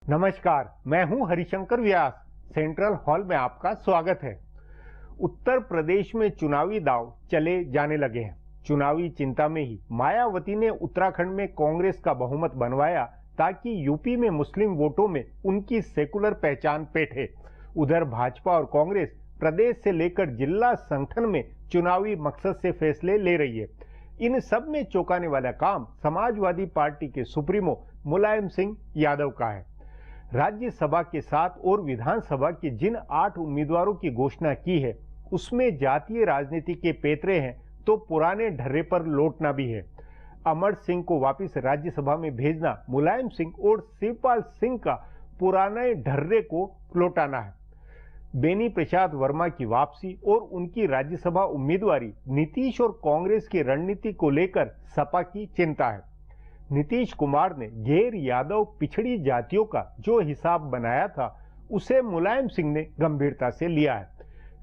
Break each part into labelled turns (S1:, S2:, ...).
S1: नमस्कार, मैं हूं हरिशंकर व्यास। सेंट्रल हॉल में आपका स्वागत है। उत्तर प्रदेश में चुनावी दांव चले जाने लगे हैं। चुनावी चिंता में ही मायावती ने उत्तराखंड में कांग्रेस का बहुमत बनवाया ताकि यूपी में मुस्लिम वोटों में उनकी सेकुलर पहचान बैठे। उधर भाजपा और कांग्रेस प्रदेश से लेकर जिला संगठन में चुनावी मकसद से फैसले ले रही है। इन सब में चौंकाने वाला काम समाजवादी पार्टी के सुप्रीमो मुलायम सिंह यादव का है। राज्यसभा के साथ और विधानसभा के जिन 8 उम्मीदवारों की घोषणा की है उसमें जातीय राजनीति के पैतरे हैं तो पुराने ढर्रे पर लौटना भी है। अमर सिंह को वापस राज्यसभा में भेजना मुलायम सिंह और शिवपाल सिंह का पुराने ढर्रे को लौटाना है। बेनी प्रसाद वर्मा की वापसी और उनकी राज्यसभा उम्मीदवारी नीतीश और कांग्रेस की रणनीति को लेकर सपा की चिंता है। नीतीश कुमार ने गैर यादव पिछड़ी जातियों का जो हिसाब बनाया था उसे मुलायम सिंह ने गंभीरता से लिया है।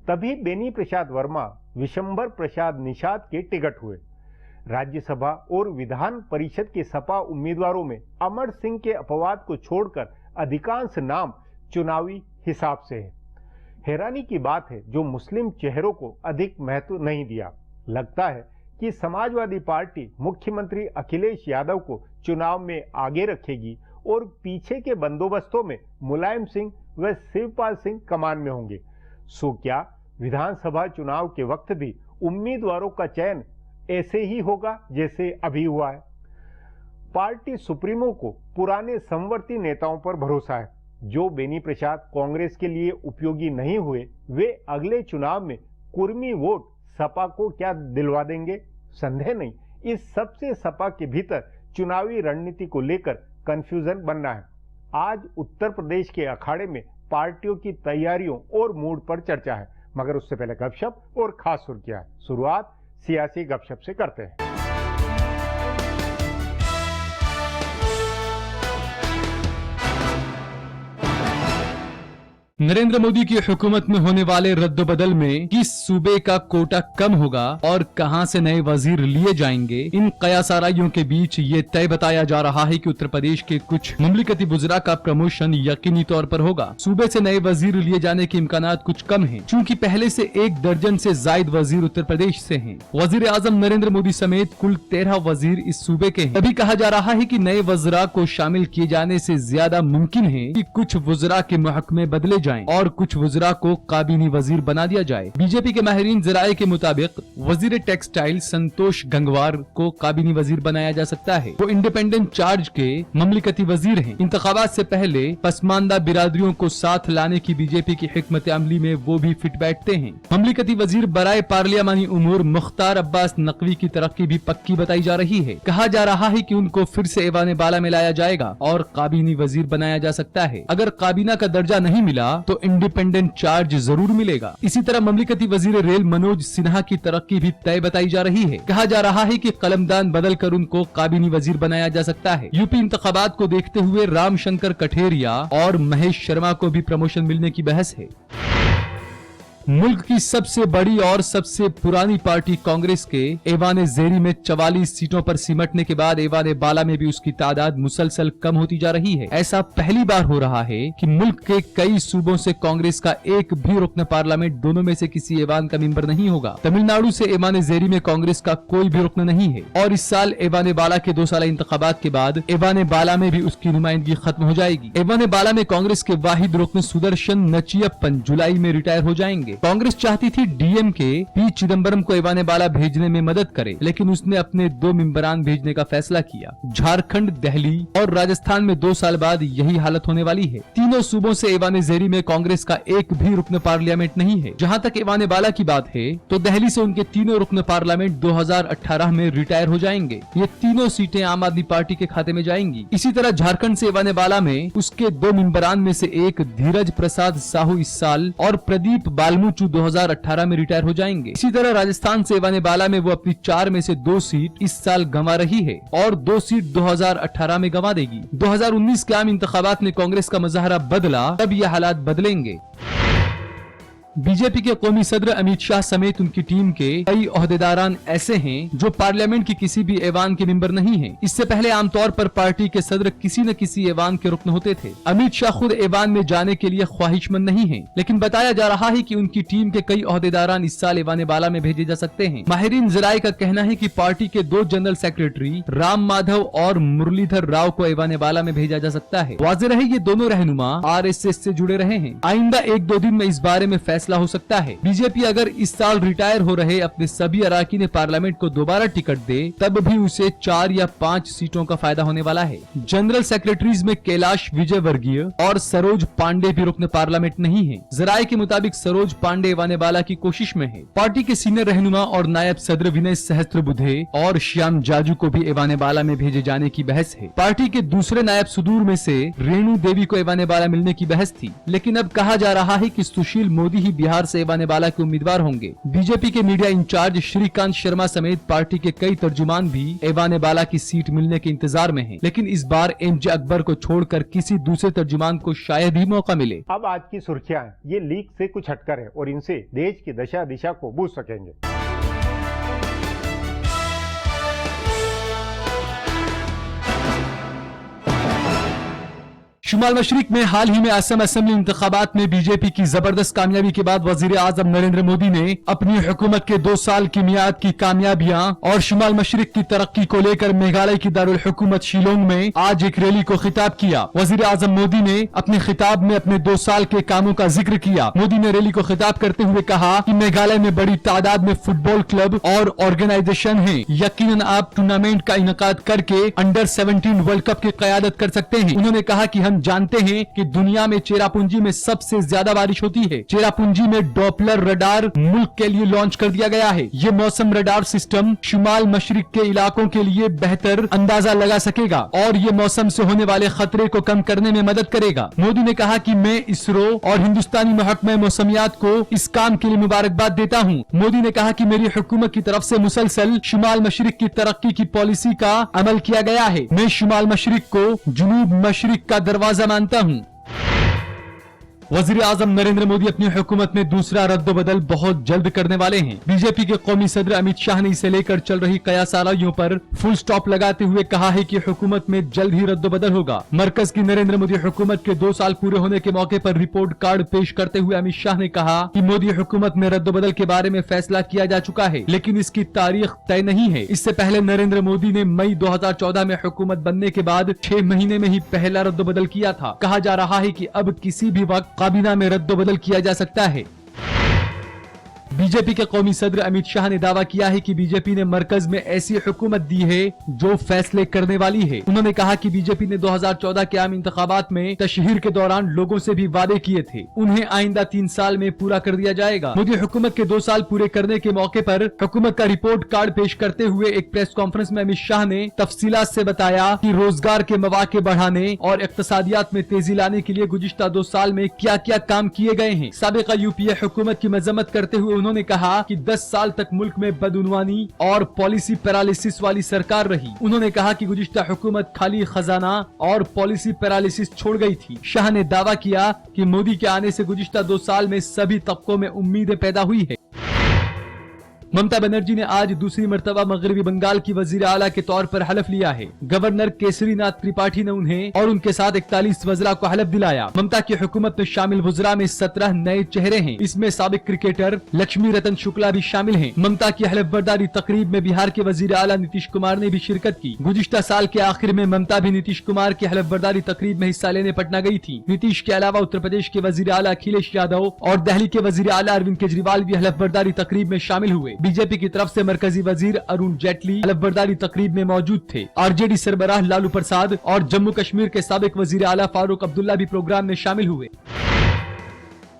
S1: तभी बेनी प्रसाद वर्मा विशंबर प्रसाद निषाद के टिकट हुए। राज्यसभा और विधान परिषद के सपा उम्मीदवारों में अमर सिंह के अपवाद को छोड़कर अधिकांश नाम चुनावी हिसाब से है। हैरानी की बात है जो मुस्लिम चेहरों को अधिक महत्व नहीं दिया। लगता है कि समाजवादी पार्टी मुख्यमंत्री अखिलेश यादव को चुनाव में आगे रखेगी और पीछे के बंदोबस्तों में मुलायम सिंह व शिवपाल सिंह कमान में होंगे। सो क्या विधानसभा चुनाव के वक्त भी उम्मीदवारों का चयन ऐसे ही होगा जैसे अभी हुआ है? पार्टी सुप्रीमो को पुराने संवर्ती नेताओं पर भरोसा है। जो बेनी प्रसाद कांग्रेस के लिए उपयोगी नहीं हुए वे अगले चुनाव में कुर्मी वोट सपा को क्या दिलवा देंगे? संदेह नहीं, इस सबसे सपा के भीतर चुनावी रणनीति को लेकर कंफ्यूजन बनना है। आज उत्तर प्रदेश के अखाड़े में पार्टियों की तैयारियों और मूड पर चर्चा है, मगर उससे पहले गपशप और खास सुर्खियां। शुरुआत सियासी गपशप से करते हैं।
S2: नरेंद्र मोदी की हुकूमत में होने वाले रद्दोबदल में किस सूबे का कोटा कम होगा और कहां से नए वजीर लिए जाएंगे, इन कयासाराइयों के बीच ये तय बताया जा रहा है कि उत्तर प्रदेश के कुछ मुमलिकती बुजरा का प्रमोशन यकीनी तौर पर होगा। सूबे से नए वजीर लिए जाने के इम्कानात कुछ कम हैं, क्योंकि पहले से 1 दर्जन से जायद वजीर उत्तर प्रदेश से हैं। वजीर आजम नरेंद्र मोदी समेत कुल 13 वजीर इस सूबे के हैं। तभी कहा जा रहा है कि नए वज़रा को शामिल किए जाने से ज्यादा मुमकिन है कि कुछ वज़रा के महकमे बदले जाएं और कुछ वज़रा को काबीनी वजीर बना दिया जाए। बीजेपी के माहिरीन ज़राए के मुताबिक वजीर टेक्सटाइल संतोष गंगवार को काबीनी वजीर बनाया जा सकता है। वो इंडिपेंडेंट चार्ज के ममलिकती वजीर हैं। इंतखाबात से पहले पसमानदा बिरादरियों को साथ लाने की बीजेपी की हिकमत अमली में वो भी फिट बैठते हैं। ममलिकती वजीर बराए पार्लियामानी उमूर मुख्तार अब्बास नकवी की तरक्की भी पक्की बताई जा रही है। कहा जा रहा है कि उनको फिर से ऐवान बाला में लाया जाएगा और काबीनी वजीर बनाया जा सकता है। अगर काबीना का दर्जा नहीं मिला तो इंडिपेंडेंट चार्ज जरूर मिलेगा। इसी तरह ममलिकती वजीर रेल मनोज सिन्हा की तरक्की भी तय बताई जा रही है। कहा जा रहा है कि कलमदान बदलकर उनको काबीनी वजीर बनाया जा सकता है। यूपी इंतखाबात को देखते हुए रामशंकर कठेरिया और महेश शर्मा को भी प्रमोशन मिलने की बहस है। मुल्क की सबसे बड़ी और सबसे पुरानी पार्टी कांग्रेस के ऐवान ज़ेरी में 44 सीटों पर सिमटने के बाद ऐवान बाला में भी उसकी तादाद मुसलसल कम होती जा रही है। ऐसा पहली बार हो रहा है कि मुल्क के कई सूबों से कांग्रेस का एक भी रुकन पार्लियामेंट दोनों में से किसी ऐवान का मेंबर नहीं होगा। तमिलनाडु से ऐवान ज़ेरी में कांग्रेस का कोई भी रुकन नहीं है और इस साल ऐवान बाला के 2 साल इंतखाबात के बाद ऐवान बाला में भी उसकी नुमाइंदगी खत्म हो जाएगी। ऐवान बाला में कांग्रेस के वाहिद रुकन सुदर्शन नचियप्पन जुलाई में रिटायर हो जाएंगे। कांग्रेस चाहती थी डीएमके पी चिदम्बरम को ऐवान बाला भेजने में मदद करे, लेकिन उसने अपने 2 मेंबरान भेजने का फैसला किया। झारखंड, दिल्ली और राजस्थान में 2 साल बाद यही हालत होने वाली है। तीनों सूबों से ऐवान ज़ेरी में कांग्रेस का एक भी रुकन पार्लियामेंट नहीं है। जहां तक ऐवान बाला की बात है तो दिल्ली से उनके तीनों रुकन पार्लियामेंट 2018 में रिटायर हो जाएंगे। ये तीनों सीटें आम आदमी पार्टी के खाते में जाएंगी। इसी तरह झारखंड से ऐवान बाला में उसके 2 मेंबरान में से एक धीरज प्रसाद साहू इस साल और प्रदीप बालमुचु 2018 में रिटायर हो जाएंगे। इसी तरह राजस्थान से ऐवान बाला में वो अपनी 4 में से 2 सीट इस साल गंवा रही है और 2 सीट 2018 में गंवा देगी। 2019 के आम इंतखाबात में कांग्रेस का मुजाहरा बदला, तब ये हालात बदलेंगे। बीजेपी के कौमी सदर अमित शाह समेत उनकी टीम के कई ओहदेदारान ऐसे हैं जो पार्लियामेंट की किसी भी ऐवान के मेंबर नहीं हैं। इससे पहले आमतौर पर पार्टी के सदर किसी न किसी ऐवान के रुकन होते थे। अमित शाह खुद ऐवान में जाने के लिए ख्वाहिशमंद नहीं हैं, लेकिन बताया जा रहा है कि उनकी टीम के कई ओहदेदारान इस साल ऐवान बाला में भेजे जा सकते हैं। माहिरीन ज़राए का कहना है कि पार्टी के 2 जनरल सेक्रेटरी राम माधव और मुरलीधर राव को ऐवान बाला में भेजा जा सकता है। वाज़ेह रहे ये दोनों रहनुमा RSS से जुड़े रहे हैं। आइंदा 1-2 दिन में इस बारे में फैसला हो सकता है। बीजेपी अगर इस साल रिटायर हो रहे अपने सभी अराकीन पार्लियामेंट को दोबारा टिकट दे तब भी उसे 4 या 5 सीटों का फायदा होने वाला है। जनरल सेक्रेटरीज में कैलाश विजयवर्गीय और सरोज पांडे भी रुकन पार्लियामेंट नहीं है। ज़राए के मुताबिक सरोज पांडे ऐवान बाला की कोशिश में है। पार्टी के सीनियर रहनुमा और नायब सदर विनय सहस्त्रबुद्धे और श्याम जाजू को भी ऐवान बाला में भेजे जाने की बहस है। पार्टी के दूसरे नायब सुदूर में से रेणु देवी को ऐवान बाला मिलने की बहस थी, लेकिन अब कहा जा रहा है कि सुशील मोदी ही बिहार से ऐवान बाला के उम्मीदवार होंगे। बीजेपी के मीडिया इंचार्ज श्रीकांत शर्मा समेत पार्टी के कई तर्जुमान भी ऐवान बाला की सीट मिलने के इंतजार में हैं, लेकिन इस बार MJ अकबर को छोड़कर किसी दूसरे तर्जुमान को शायद ही मौका मिले।
S1: अब आज की सुर्खियां ये लीक से कुछ हटकर है और इनसे देश की दशा दिशा को बूझ सकेंगे।
S2: शुमाल मशरिक में हाल ही में असम असेंबली इंतखाबात में बीजेपी की जबरदस्त कामयाबी के बाद वजीर आजम नरेंद्र मोदी ने अपनी हुकूमत के 2 साल की मियाद की कामयाबियां और शुमाल मशरिक की तरक्की को लेकर मेघालय की दारुल हुकूमत शिलोंग में आज एक रैली को खिताब किया। वजीर आजम मोदी ने अपने खिताब में अपने 2 साल के कामों का जिक्र किया। मोदी ने रैली को खिताब करते हुए कहा कि मेघालय में बड़ी तादाद में फुटबॉल क्लब और ऑर्गेनाइजेशन है। यकीनन आप टूर्नामेंट का इनकाद करके अंडर 17 वर्ल्ड कप की क़यादत कर सकते हैं। उन्होंने कहा कि हम जानते हैं कि दुनिया में चेरापूंजी में सबसे ज्यादा बारिश होती है। चेरापूंजी में डॉपलर रडार मुल्क के लिए लॉन्च कर दिया गया है। ये मौसम रडार सिस्टम शुमाल मशरिक के इलाकों के लिए बेहतर अंदाजा लगा सकेगा और ये मौसम से होने वाले खतरे को कम करने में मदद करेगा। मोदी ने कहा कि मैं इसरो और हिंदुस्तानी महकमा मौसमियात को इस काम के लिए मुबारकबाद देता हूँ। मोदी ने कहा कि मेरी हुकूमत की तरफ से मुसलसल शुमाल मशरिक की तरक्की की पॉलिसी का अमल किया गया है। मैं शुमाल मशरिक को जुनूब मशरिक का दरवाजा मानता हूँ। वजीर आजम नरेंद्र मोदी अपनी हुकूमत में दूसरा रद्दोबदल बहुत जल्द करने वाले हैं। बीजेपी के कौमी सदर अमित शाह ने इसे लेकर चल रही कयासाराइयों पर फुल स्टॉप लगाते हुए कहा है कि हुकूमत में जल्द ही रद्दोबदल होगा। मरकज की नरेंद्र मोदी हुकूमत के 2 साल पूरे होने के मौके पर रिपोर्ट कार्ड पेश करते हुए अमित शाह ने कहा कि मोदी हुकूमत में रद्दोबदल के बारे में फैसला किया जा चुका है, लेकिन इसकी तारीख तय नहीं है। इससे पहले नरेंद्र मोदी ने मई 2014 में हुकूमत बनने के बाद 6 महीने में ही पहला रद्दोबदल किया था। कहा जा रहा है कि अब किसी भी वक्त काबीना में रद्दोबदल किया जा सकता है। बीजेपी के कौमी सदर अमित शाह ने दावा किया है कि बीजेपी ने मरकज में ऐसी हुकूमत दी है जो फैसले करने वाली है। उन्होंने कहा कि बीजेपी ने 2014 के आम इंतखाबात में तशहीर के दौरान लोगों से भी वादे किए थे, उन्हें आइंदा 3 साल में पूरा कर दिया जाएगा। मोदी हुकूमत के 2 साल पूरे करने के मौके पर हुकूमत का रिपोर्ट कार्ड पेश करते हुए एक प्रेस कॉन्फ्रेंस में अमित शाह ने तफसीलात से बताया कि रोजगार के मौके बढ़ाने और इक्तसादियात में तेजी लाने के लिए गुज़िश्ता 2 साल में क्या क्या काम किए गए हैं। साबिका यूपीए हुकूमत की मजम्मत करते हुए उन्होंने कहा कि 10 साल तक मुल्क में बदउनवानी और पॉलिसी पैरालिसिस वाली सरकार रही। उन्होंने कहा कि गुज़िश्ता हुकूमत खाली खजाना और पॉलिसी पैरालिसिस छोड़ गई थी। शाह ने दावा किया कि मोदी के आने से गुज़िश्ता 2 साल में सभी तबकों में उम्मीदें पैदा हुई है। ममता बनर्जी ने आज दूसरी मर्तबा मगरबी बंगाल की वजीर आला के तौर पर हलफ लिया है। गवर्नर केसरीनाथ त्रिपाठी ने उन्हें और उनके साथ 41 वज़रा को हलफ दिलाया। ममता की हुकूमत में शामिल वज़रा में 17 नए चेहरे हैं। इसमें साबिक क्रिकेटर लक्ष्मी रतन शुक्ला भी शामिल हैं। ममता की हलफ बर्दारी तकरीब में बिहार के वजीर आला नीतीश कुमार ने भी शिरकत की। गुज़िश्ता साल के आखिर में ममता भी नीतीश कुमार की हलफ बर्दारी तकरीब में हिस्सा लेने पटना गई थी। नीतीश के अलावा उत्तर प्रदेश के वजीर आला अखिलेश यादव और दिल्ली के वजीर आला अरविंद केजरीवाल भी हलफ बर्दारी तकरीब में शामिल हुए। बीजेपी की तरफ से मरकजी वजीर अरुण जेटली हलफ बर्दारी तकरीब में मौजूद थे। आरजेडी सरबराह लालू प्रसाद और जम्मू कश्मीर के साबिक वजीर आला फारूक अब्दुल्ला भी प्रोग्राम में शामिल हुए।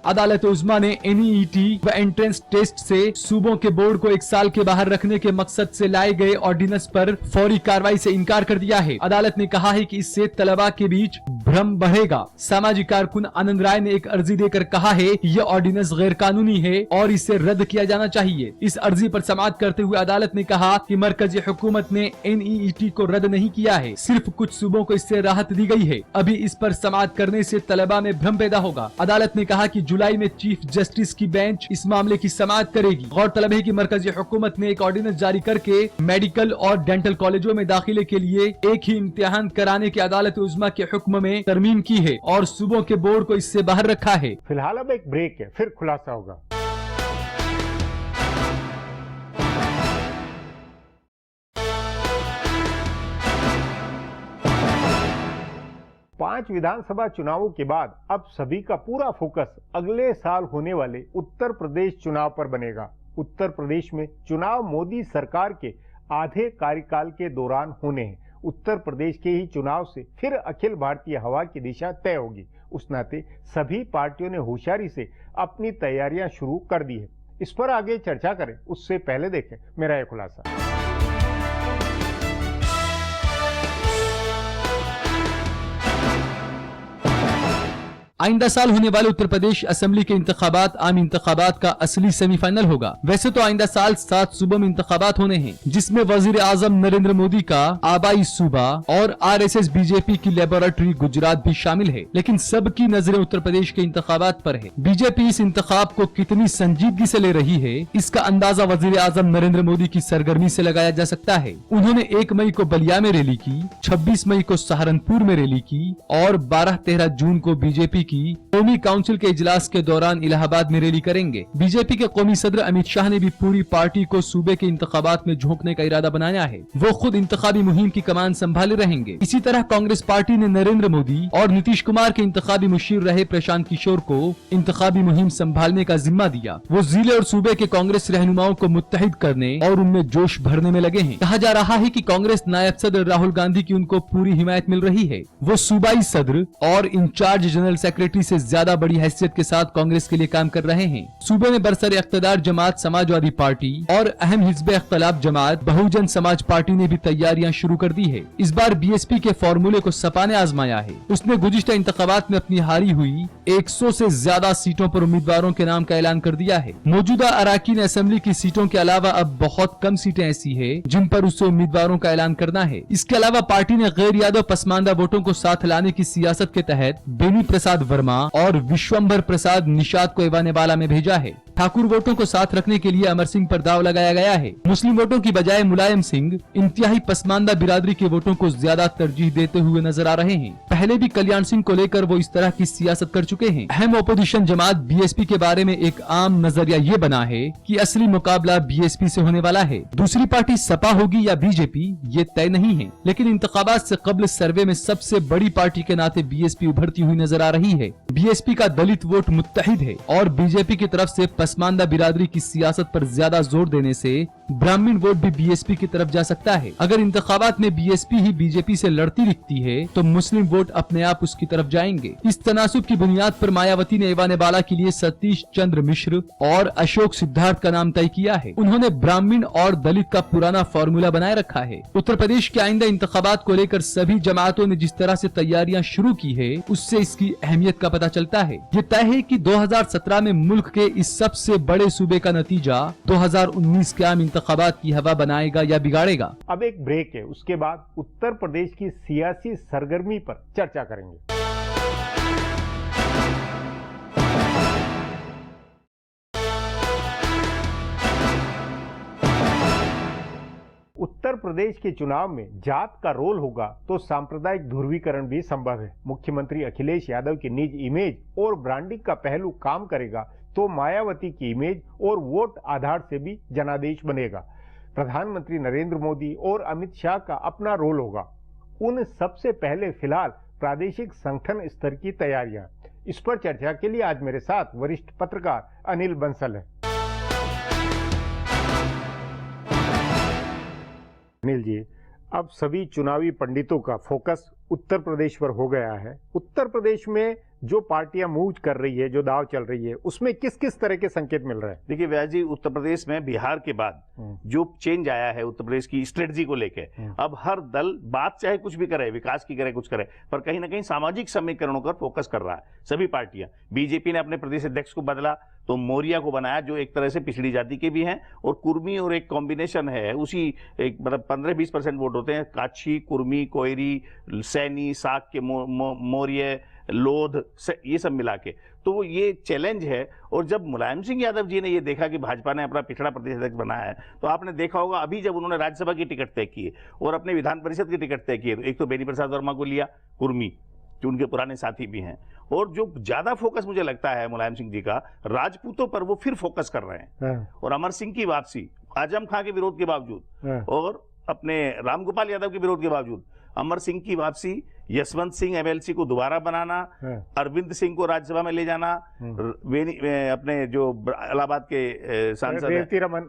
S2: अदालत उज़्मा ने NEET व एंट्रेंस टेस्ट से सूबों के बोर्ड को 1 साल के बाहर रखने के मकसद से लाए गए ऑर्डिनेंस पर फौरी कार्रवाई से इनकार कर दिया है। अदालत ने कहा है कि इससे तलबा के बीच भ्रम बढ़ेगा। सामाजिक कारकुन आनंद राय ने एक अर्जी देकर कहा है कि यह ऑर्डिनेंस गैर कानूनी है और इसे रद्द किया जाना चाहिए। इस अर्जी पर समाअत करते हुए अदालत ने कहा कि मरकजी हुकूमत ने NEET को रद्द नहीं किया है, सिर्फ कुछ सूबों को इससे राहत दी गई है। अभी इस पर समाअत करने से तलबा में भ्रम पैदा होगा। अदालत ने कहा कि जुलाई में चीफ जस्टिस की बेंच इस मामले की समाअत करेगी। गौरतलब है कि मरकजी हुकूमत ने एक ऑर्डिनेंस जारी करके मेडिकल और डेंटल कॉलेजों में दाखिले के लिए एक ही इम्तिहान कराने के अदालत उज़्मा के हुक्म में तरमीम की है और सूबों के बोर्ड को इससे बाहर रखा है।
S1: फिलहाल अब एक ब्रेक है, फिर खुलासा होगा। पांच विधानसभा चुनावों के बाद अब सभी का पूरा फोकस अगले साल होने वाले उत्तर प्रदेश चुनाव पर बनेगा। उत्तर प्रदेश में चुनाव मोदी सरकार के आधे कार्यकाल के दौरान होने हैं। उत्तर प्रदेश के ही चुनाव से फिर अखिल भारतीय हवा की दिशा तय होगी। उस नाते सभी पार्टियों ने होशियारी से अपनी तैयारियां शुरू कर दी है। इस पर आगे चर्चा करें उससे पहले देखें मेरा यह खुलासा।
S2: आइंदा साल होने वाले उत्तर प्रदेश असेंबली के इंतखाबात आम इंतखाबात का असली सेमीफाइनल होगा। वैसे तो आइंदा साल 7 सूबों में इंतखाबात होने हैं, जिसमें वजीर आजम नरेंद्र मोदी का आबाई सूबा और RSS बीजेपी की लेबोरेटरी गुजरात भी शामिल है, लेकिन सबकी नजरें उत्तर प्रदेश के इंतखाबात पर है। बीजेपी इस इंतखाब को कितनी संजीदगी से ले रही है, इसका अंदाजा वजीर आजम नरेंद्र मोदी की सरगर्मी से लगाया जा सकता है। उन्होंने 1 मई को बलिया में रैली की, 26 मई को सहारनपुर में रैली की और 12-13 जून को बीजेपी की कौमी काउंसिल के इजलास के दौरान इलाहाबाद में रैली करेंगे। बीजेपी के कौमी सदर अमित शाह ने भी पूरी पार्टी को सूबे के इंतखाबात में झोंकने का इरादा बनाया है। वो खुद इंतखाबी मुहिम की कमान संभाले रहेंगे। इसी तरह कांग्रेस पार्टी ने नरेंद्र मोदी और नीतीश कुमार के इंतखाबी मुशीर रहे प्रशांत किशोर को इंतखाबी मुहिम संभालने का जिम्मा दिया। वो जिले और सूबे के कांग्रेस रहनुमाओं को मुत्तहिद करने और उनमें जोश भरने में लगे हैं। कहा जा रहा है कि कांग्रेस नायब सदर राहुल गांधी की उनको पूरी हिमायत मिल रही है। वो सूबाई सदर और इंचार्ज जनरल सेक्रेटरी से ज्यादा बड़ी हैसियत के साथ कांग्रेस के लिए काम कर रहे हैं। सूबे में बरसर इख्तिदार जमात समाजवादी पार्टी और अहम हिज़्ब इख्तिलाफ जमात बहुजन समाज पार्टी ने भी तैयारियां शुरू कर दी है। इस बार बीएसपी के फॉर्मूले को सपा ने आजमाया है। उसने गुज़िश्ता इंतखाबात में अपनी हारी हुई 100 से ज्यादा सीटों पर उम्मीदवारों के नाम का ऐलान कर दिया है। मौजूदा अराकीन असेंबली की सीटों के अलावा अब बहुत कम सीटें ऐसी है जिन पर उसे उम्मीदवारों का ऐलान करना है। इसके अलावा पार्टी ने गैर यादव पसमानदा वोटों को साथ लाने की सियासत के तहत बेनी प्रसाद वर्मा और विश्वंभर प्रसाद निषाद को एवानेबाला में भेजा है। ठाकुर वोटों को साथ रखने के लिए अमर सिंह पर दाव लगाया गया है। मुस्लिम वोटों की बजाय मुलायम सिंह इंतहाई पसमानदा बिरादरी के वोटों को ज्यादा तरजीह देते हुए नजर आ रहे हैं। पहले भी कल्याण सिंह को लेकर वो इस तरह की सियासत कर चुके हैं। अहम ओपोजिशन जमात बीएसपी के बारे में एक आम नजरिया ये बना है कि असली मुकाबला बीएसपी से होने वाला है। दूसरी पार्टी सपा होगी या बीजेपी ये तय नहीं है, लेकिन इंतखाबात से कबल सर्वे में सबसे बड़ी पार्टी के नाते बीएसपी उभरती हुई नजर आ रही है। बीएसपी का दलित वोट मुत्तहिद है और बीजेपी की तरफ से पसमानदा बिरादरी की सियासत पर ज्यादा जोर देने से ब्राह्मण वोट भी बीएसपी की तरफ जा सकता है। अगर इंतखाबात में बीएसपी ही बीजेपी से लड़ती दिखती है तो मुस्लिम वोट अपने आप उसकी तरफ जाएंगे। इस तनासुब की बुनियाद पर मायावती ने एवानेबाला के लिए सतीश चंद्र मिश्र और अशोक सिद्धार्थ का नाम तय किया है। उन्होंने ब्राह्मण और दलित का पुराना फॉर्मूला बनाए रखा है। उत्तर प्रदेश के आइंदा इंतखाबात को लेकर सभी जमातों ने जिस तरह से तैयारियां शुरू की है उससे इसकी अहमियत का पता चलता है। ये तय है कि 2017 में मुल्क के इस सबसे बड़े सूबे का नतीजा 2019 के आम इंतखाबात की हवा बनाएगा या बिगाड़ेगा।
S1: अब एक ब्रेक है, उसके बाद उत्तर प्रदेश की सियासी सरगर्मी पर चर्चा करेंगे। उत्तर प्रदेश के चुनाव में जात का रोल होगा तो सांप्रदायिक ध्रुवीकरण भी संभव है। मुख्यमंत्री अखिलेश यादव की निज इमेज और ब्रांडिंग का पहलू काम करेगा तो मायावती की इमेज और वोट आधार से भी जनादेश बनेगा। प्रधानमंत्री नरेंद्र मोदी और अमित शाह का अपना रोल होगा। उन सबसे पहले फिलहाल प्रादेशिक संगठन स्तर की तैयारियां। इस पर चर्चा के लिए आज मेरे साथ वरिष्ठ पत्रकार अनिल बंसल है। अनिल जी, अब सभी चुनावी पंडितों का फोकस उत्तर प्रदेश पर हो गया है। उत्तर प्रदेश में जो पार्टियां मूव कर रही है, जो दाव चल रही है, उसमें किस किस तरह के संकेत मिल रहे हैं?
S3: देखिए व्यास जी, उत्तर प्रदेश में बिहार के बाद जो चेंज आया है उत्तर प्रदेश की स्ट्रेटजी को लेके, अब हर दल बात चाहे कुछ भी करे, विकास की करे, कुछ करे, पर कहीं ना कहीं सामाजिक समीकरणों पर फोकस कर रहा है सभी पार्टियां। बीजेपी ने अपने प्रदेश अध्यक्ष को बदला तो मौर्या को बनाया, जो एक तरह से पिछड़ी जाति के भी हैं, और कुर्मी और एक कॉम्बिनेशन है, उसी एक मतलब 15-20% वोट होते हैं, काछी, कुर्मी, कोयरी, सैनी, साक्य, मौर्य, लोध, ये सब मिला के। तो ये चैलेंज है। और जब मुलायम सिंह यादव जी ने ये देखा कि भाजपा ने अपना पिछड़ा प्रदेश अध्यक्ष बनाया है, तो आपने देखा होगा अभी जब उन्होंने राज्यसभा की टिकट तय की और अपने विधान परिषद की टिकट तय की, एक तो बेनी प्रसाद वर्मा को लिया, कुर्मी, जो उनके पुराने साथी भी हैं, और जो ज्यादा फोकस मुझे लगता है मुलायम सिंह जी का राजपूतों पर, वो फिर फोकस कर रहे हैं। और अमर सिंह की वापसी, आजम खां के विरोध के बावजूद और अपने रामगोपाल यादव के विरोध के बावजूद अमर सिंह की वापसी, यशवंत सिंह एमएलसी को दोबारा बनाना, अरविंद सिंह को राज्यसभा में ले जाना, अपने जो इलाहाबाद के सांसद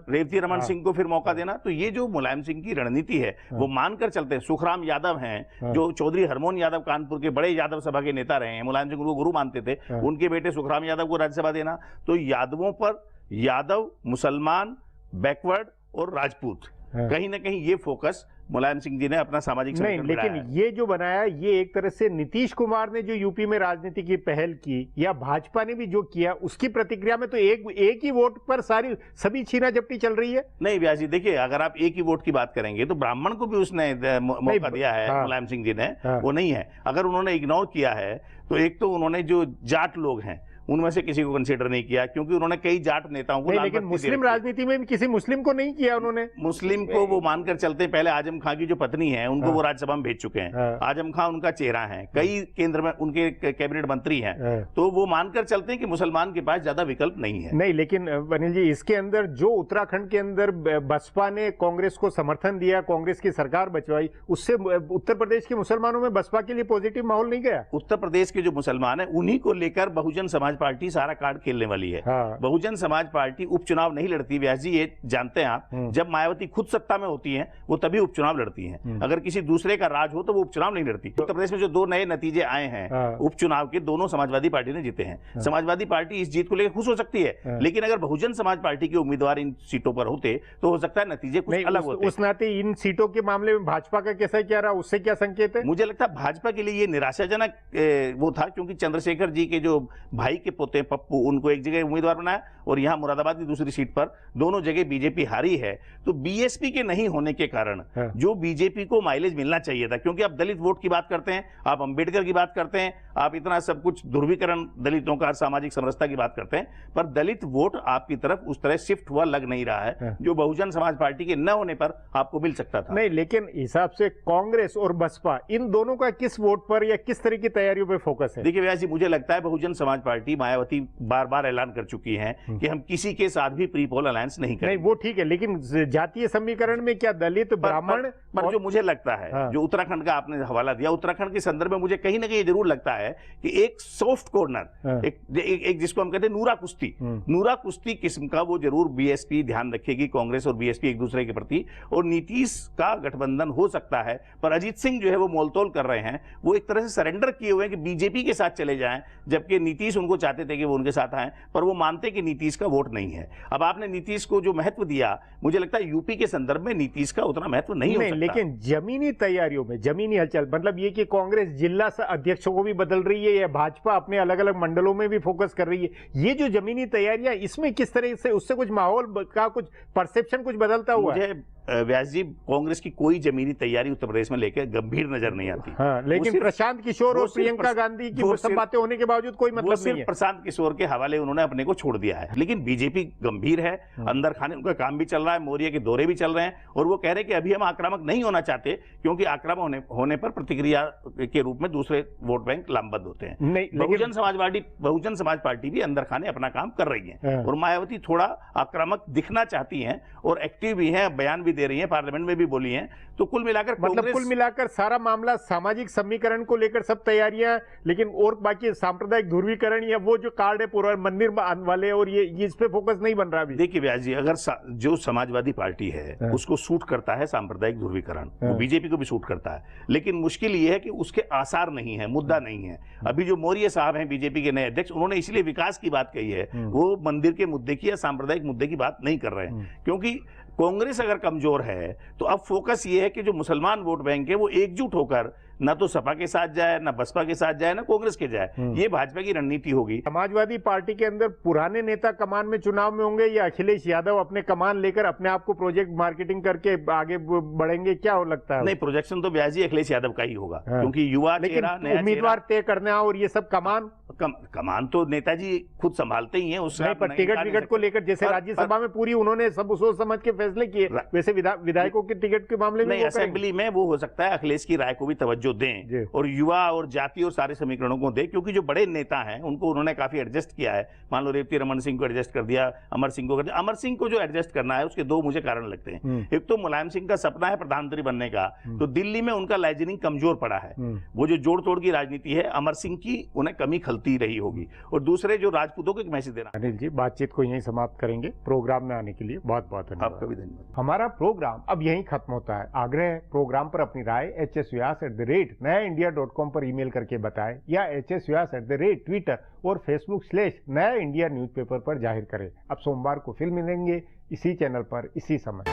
S3: रेवती रमन सिंह को फिर मौका देना, तो ये जो मुलायम सिंह की रणनीति है वो मानकर चलते हैं। सुखराम यादव हैं जो चौधरी हरमोहन यादव कानपुर के बड़े यादव सभा के नेता रहे हैं, मुलायम सिंह को गुरु मानते थे, उनके बेटे सुखराम यादव को राज्यसभा देना। तो यादवों पर यादव, मुसलमान, बैकवर्ड और राजपूत, कहीं ना कहीं ये फोकस मुलायम सिंह जी ने अपना सामाजिक
S1: नहीं, लेकिन ये जो बनाया, ये एक तरह से नीतीश कुमार ने जो यूपी में राजनीति की पहल की या भाजपा ने भी जो किया, उसकी प्रतिक्रिया में तो एक ही वोट पर सभी छीना झपटी चल रही है।
S3: नहीं व्यास जी, देखिए अगर आप एक ही वोट की बात करेंगे तो ब्राह्मण को भी उसने मौका दिया है, मुलायम सिंह जी ने, वो नहीं है। अगर उन्होंने इग्नोर किया है तो एक तो उन्होंने जो जाट लोग हैं उनमें से किसी को कंसीडर नहीं किया, क्योंकि उन्होंने कई जाट नेताओं को,
S1: लेकिन मुस्लिम राजनीति में भी किसी मुस्लिम को नहीं किया उन्होंने।
S3: मुस्लिम को वो मानकर चलते, पहले आजम खां की जो पत्नी है उनको वो राज्यसभा में भेज चुके हैं, आजम खां उनका चेहरा है, कई केंद्र में उनके कैबिनेट मंत्री हैं, तो वो मानकर चलते हैं कि मुसलमान के पास ज्यादा विकल्प नहीं है।
S1: नहीं, लेकिन अनिल जी, इसके अंदर जो उत्तराखंड के अंदर बसपा ने कांग्रेस को समर्थन दिया, कांग्रेस की सरकार बचवाई, उससे उत्तर प्रदेश के मुसलमानों में बसपा के लिए पॉजिटिव माहौल नहीं गया।
S3: उत्तर प्रदेश के जो मुसलमान है उन्हीं को लेकर बहुजन समाज पार्टी सारा कार्ड खेलने वाली है। बहुजन समाज पार्टी उपचुनाव नहीं लड़ती, व्यास जी ये जानते हैं आप। जब मायावती खुद सत्ता में होती हैं वो तभी उपचुनाव लड़ती हैं, अगर किसी दूसरे का राज हो तो वो उपचुनाव नहीं लड़ती। उत्तर प्रदेश में जो दो नए नतीजे आए हैं उपचुनाव के, दोनों समाजवादी पार्टी ने जीते हैं। समाजवादी पार्टी इस जीत को लेकर खुश हो सकती है, लेकिन अगर बहुजन समाज पार्टी के उम्मीदवार इन सीटों पर होते तो हो सकता है नतीजे कुछ अलग होते।
S1: उस नाते इन सीटों के मामले में भाजपा का कैसा क्या रहा, उससे क्या संकेत है?
S3: मुझे लगता है भाजपा के लिए ये निराशाजनक वो था, क्योंकि चंद्रशेखर जी के जो भाई के पोते पप्पू, उनको एक जगह उम्मीदवार बनाया और यहां मुरादाबाद की दूसरी सीट पर दोनों जगह बीजेपी हारी है। तो बीएसपी के नहीं होने के कारण जो बीजेपी को माइलेज मिलना चाहिए था, क्योंकि आप दलित वोट की बात करते हैं, आप अंबेडकर की बात करते हैं, आप इतना सब कुछ ध्रुवीकरण दलितों का, सामाजिक समरसता की बात करते हैं, पर दलित वोट आपकी तरफ उस तरह शिफ्ट हुआ लग नहीं रहा है जो बहुजन समाज पार्टी के न होने पर आपको मिल सकता था।
S1: नहीं, लेकिन हिसाब से कांग्रेस और बसपा, इन दोनों का किस वोट पर या किस तरह की तैयारियों पर फोकस है?
S3: देखिए व्यास जी, मुझे लगता है बहुजन समाज पार्टी, मायावती बार बार ऐलान कर चुकी हैं कि हम किसी के साथ भी प्री पोल अलायंस नहीं करेंगे।
S1: नहीं, वो ठीक है, लेकिन जातीय समीकरण में क्या दलित, ब्राह्मण
S3: पर जो मुझे लगता है, जो उत्तराखंड का आपने हवाला दिया, उत्तराखंड के संदर्भ में मुझे कहीं ना कहीं जरूर लगता है कि एक सॉफ्ट कॉर्नर, एक जिसको हम कहते हैं नूरा कुश्ती किस्म का, वो जरूर बीएसपी ध्यान रखेगी, कांग्रेस और बीएसपी एक दूसरे के प्रति, और नीतीश का गठबंधन हो सकता है। पर अजीत सिंह जो है वो मोलतोल कर रहे हैं, वो एक तरह से सरेंडर किए हुए हैं कि बीजेपी के साथ चले जाएं, जबकि नीतीश उनको चाहते थे कि वो उनके साथ आए, पर वो मानते कि नीतीश का वोट नहीं है। अब आपने नीतीश को जो महत्व दिया, मुझे लगता है यूपी के संदर्भ में नीतीश का उतना महत्व नहीं हो सकता।
S1: लेकिन जमीनी तैयारियों में, जमीनी हलचल, मतलब ये कि कांग्रेस जिला अध्यक्षों को भी बदल रही है या भाजपा अपने अलग अलग मंडलों में भी फोकस कर रही है, ये जो जमीनी तैयारियां, इसमें किस तरह से उससे कुछ माहौल का, कुछ परसेप्शन कुछ बदलता हुआ?
S3: मुझे व्यास जी, कांग्रेस की कोई जमीनी तैयारी उत्तर प्रदेश में लेकर गंभीर नजर नहीं आती।
S1: लेकिन प्रशांत किशोर और प्रियंका गांधी की सब बातें होने के बावजूद कोई मतलब नहीं है।
S3: प्रशांत किशोर के हवाले उन्होंने अपने को छोड़ दिया है। लेकिन बीजेपी गंभीर है, अंदर खाने उनका काम भी चल रहा है, मौर्य के दौरे भी चल रहे हैं, और वो कह रहे हैं कि अभी हम आक्रामक नहीं होना चाहते, क्योंकि आक्रामक होने पर प्रतिक्रिया के रूप में दूसरे वोट बैंक लामबंद होते हैं। बहुजन समाज पार्टी भी अंदर खाने अपना काम कर रही है, और मायावती थोड़ा आक्रामक दिखना चाहती है और एक्टिव भी है, बयान भी भी दे रही हैं, पार्लियामेंट में भी बोली हैं। तो कुल मिलाकर
S1: मतलब कुल मिलाकर सारा मामला सामाजिक समीकरण को लेकर सब तैयारियां, लेकिन और बाकी सांप्रदायिक ध्रुवीकरण या वो जो कार्ड है पूरा मंदिर वाले और ये इस पे फोकस नहीं बन रहा अभी।
S3: देखिए व्यास जी, अगर जो समाजवादी पार्टी है उसको सूट करता है सांप्रदायिक ध्रुवीकरण, वो बीजेपी को भी सूट करता है, लेकिन मुश्किल ये है कि उसके आसार नहीं है, मुद्दा नहीं है। अभी जो मौर्य साहब हैं बीजेपी के नए अध्यक्ष, उन्होंने इसलिए विकास की बात कही है, वो मंदिर के मुद्दे की या सांप्रदायिक मुद्दे की बात नहीं कर रहे हैं, क्योंकि कांग्रेस अगर कमजोर है तो अब फोकस ये है कि जो मुसलमान वोट बैंक है वो एकजुट होकर ना तो सपा के साथ जाए, ना बसपा के साथ जाए, ना कांग्रेस के जाए। ये भाजपा की रणनीति होगी।
S1: समाजवादी पार्टी के अंदर पुराने नेता कमान में चुनाव में होंगे या अखिलेश यादव अपने कमान लेकर अपने आप को प्रोजेक्ट मार्केटिंग करके आगे बढ़ेंगे, क्या हो लगता है?
S3: नहीं, प्रोजेक्शन तो व्यास जी अखिलेश यादव का ही होगा, क्योंकि युवा चेहरा, नया
S1: उम्मीदवार तय करना और ये सब
S3: कमान तो नेताजी खुद संभालते ही हैं। उससे
S1: पर टिकट को लेकर जैसे राज्यसभा में पूरी उन्होंने सब सोच समझ के फैसले किए, वैसे विधायकों के टिकट के मामले में
S3: असेंबली में वो हो सकता है अखिलेश की राय को भी तवज्जो दें और युवा और जाति और सारे समीकरणों को दें, क्योंकि जो बड़े नेता हैं उनको उन्होंने काफी एडजस्ट किया है। मान लो रेवती रमन सिंह को एडजस्ट कर दिया, अमर सिंह को कर दिया। अमर सिंह को जो एडजस्ट करना है उसके दो मुझे कारण लगते हैं। एक तो मुलायम सिंह का सपना है प्रधानमंत्री बनने का, तो दिल्ली में उनका लाइजनिंग कमजोर पड़ा है। वो जो जोड़ तोड़ की राजनीति है अमर सिंह की, उन्हें कमी खलती रही होगी। और दूसरे जो राजपूतों को एक मैसेज देना।
S1: अनिल जी, बातचीत को यहीं समाप्त करेंगे। प्रोग्राम में आने के लिए बहुत बहुत धन्यवाद।
S3: आपका भी धन्यवाद।
S1: हमारा प्रोग्राम अब यहीं खत्म होता है। आग्रह है प्रोग्राम पर अपनी राय hsvyas@nayaindia.com पर ईमेल करके बताएं या hsvyas@Twitter और Facebook/नया इंडिया न्यूज़पेपर पर जाहिर करें। अब सोमवार को फिर मिलेंगे इसी चैनल पर इसी समय।